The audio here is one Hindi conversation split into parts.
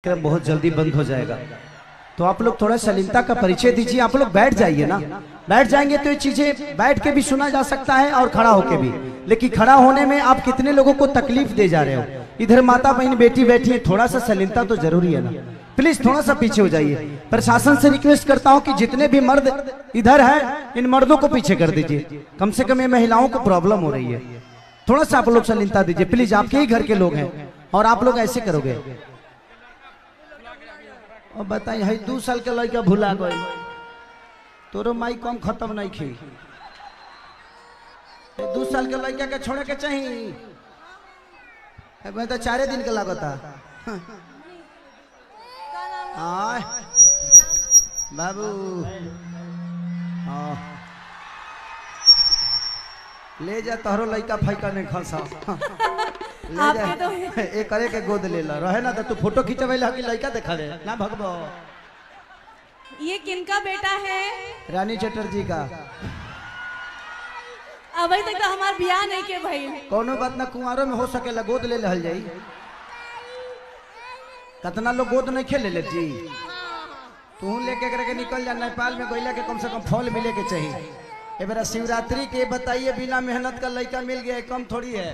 कार्यक्रम बहुत जल्दी बंद हो जाएगा, तो आप लोग थोड़ा शालीनता का परिचय दीजिए। आप लोग बैठ जाइए ना, बैठ जाएंगे तो ये चीजें बैठ के भी सुना जा सकता है और खड़ा होके भी। लेकिन खड़ा होने में आप कितने लोगों को तकलीफ दे जा रहे हो। इधर माता बहन बेटी बैठी है, थोड़ा सा शालीनता तो जरूरी है ना। प्लीज थोड़ा सा पीछे हो जाइए। प्रशासन से रिक्वेस्ट करता हूँ कि जितने भी मर्द इधर हैं इन मर्दों को पीछे कर दीजिए। कम से कम ये महिलाओं को प्रॉब्लम हो रही है। थोड़ा सा आप लोग शालीनता दीजिए प्लीज, आपके ही घर के लोग हैं और आप लोग ऐसे करोगे। और बताइए है 2 साल के लड़का भुला गई, तोरो माई कम खत्म नहीं खी। 2 साल के लड़का के छोड़े के चाहिए, मैं तो 4 दिन के लागता। बाबू ले जा, तोहरो लड़का फैका नहीं खसा। ले जा तो एक करे के गोद ले ला रहे ना, तो तू फोटो खिंचवे लगी लड़का देखा ले ना भगबो। ये किनका बेटा है? रानी चटर्जी का। अभी तक तो हमार बियाह नहीं के भाई। कोनो बात ना, कुंवारों में हो सके गोद ले लहल जाई। कितना लोग गोद नहीं खेले ले जी। तू लेके करके निकल जा, नेपाल में गोइला के कम से कम फल मिले के चाहिए। ए बेरा शिवरात्रि के बताइए, बिना मेहनत का लड़का मिल गया कम थोड़ी है।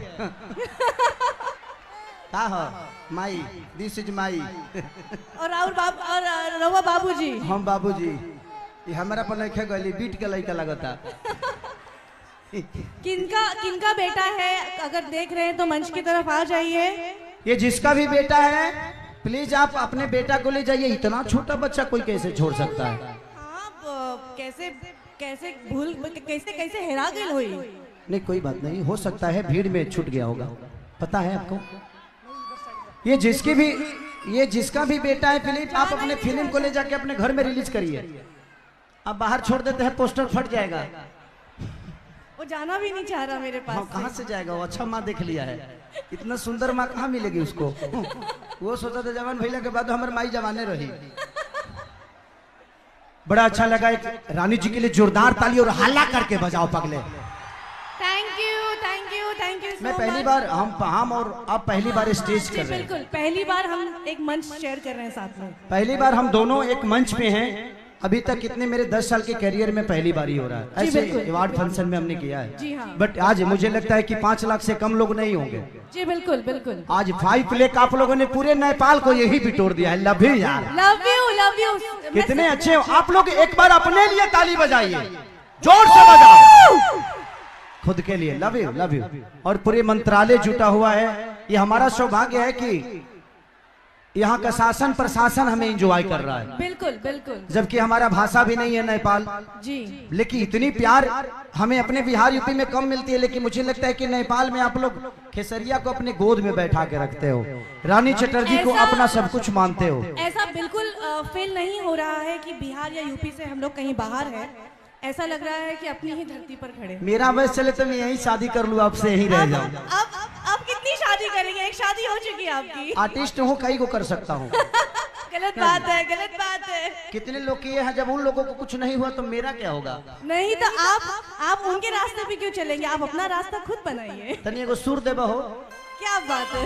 का हो माई, दिस इज माई। और रवा बाबूजी। हम बाबूजी, ये हमारा पर नहीं गली बीट के लड़का लगता। किनका बेटा है? अगर देख रहे हैं तो मंच की तरफ आ जाइए। ये जिसका भी बेटा है प्लीज आप अपने बेटा को ले जाइए। इतना छोटा बच्चा कोई कैसे छोड़ सकता है? हाँ, कैसे भूल कैसे हेरा गई हुई। नहीं कोई बात नहीं, हो सकता है भीड़ में छूट गया होगा। पता है आपको, ये जिसका भी बेटा है प्लीज आप अपने फिल्म को ले जाके अपने घर में रिलीज करिए। आप बाहर छोड़ देते हैं पोस्टर फट जाएगा। वो जाना भी नहीं चाह रहा मेरे पास। हाँ, कहाँ से जाएगा वो? अच्छा माँ देख लिया है, इतना सुंदर माँ कहाँ मिलेगी उसको। वो सोचा था जवान भैया के बाद हमारे माई जवाने रही। बड़ा अच्छा लगा। एक रानी जी के लिए जोरदार ताली और हल्ला करके बजाओ पगले। Thank you. मैं पहली बार हम और आप पहली बार स्टेज कर रहे हैं। बिल्कुल पहली बार हम एक मंच शेयर कर रहे हैं साथ में। पहली बार हम दोनों एक मंच पे हैं। अभी तक कितने मेरे 10 साल के करियर में पहली बार ही हो रहा है। ऐसे अवार्ड फंक्शन में हमने किया है। जी हाँ। बट आज मुझे लगता है कि 5 लाख से कम लोग नहीं होंगे। जी बिल्कुल। आज 5 लाख आप लोगों ने पूरे नेपाल को यही बिटोर दिया है। लव यू यार, लव यू। कितने अच्छे हो आप लोग। एक बार अपने लिए ताली बजाइए, जोर से बजाओ खुद के लिए। Love you. और पूरे मंत्रालय जुटा हुआ है। ये हमारा सौभाग्य है कि यहाँ का शासन प्रशासन हमें एंजॉय कर रहा है। बिल्कुल। जबकि हमारा भाषा भी नहीं है नेपाल जी, लेकिन इतनी प्यार हमें अपने बिहार यूपी में कम मिलती है। लेकिन मुझे लगता है कि नेपाल में आप लोग खेसरिया को अपने गोद में बैठा के रखते हो, रानी चटर्जी को अपना सब कुछ मानते हो। ऐसा बिल्कुल फील नहीं हो रहा है कि बिहार या यूपी से हम लोग कहीं बाहर है। ऐसा लग रहा है कि अपनी ही धरती पर खड़े। मेरा बस चले तो मैं यही शादी कर लूँ, आपसे यही रह जाऊँ। अब कितनी शादी करेंगे? एक शादी हो चुकी है आपकी। आर्टिस्ट हूँ, कई को कर सकता हूँ। गलत बात है। कितने लोग किए हैं, जब उन लोगों को कुछ नहीं हुआ तो मेरा क्या होगा? नहीं तो आप उनके रास्ते पे क्यों चलेंगे? आप अपना रास्ता खुद बनाइए। तनिए को सुर देबा हो। क्या बात है।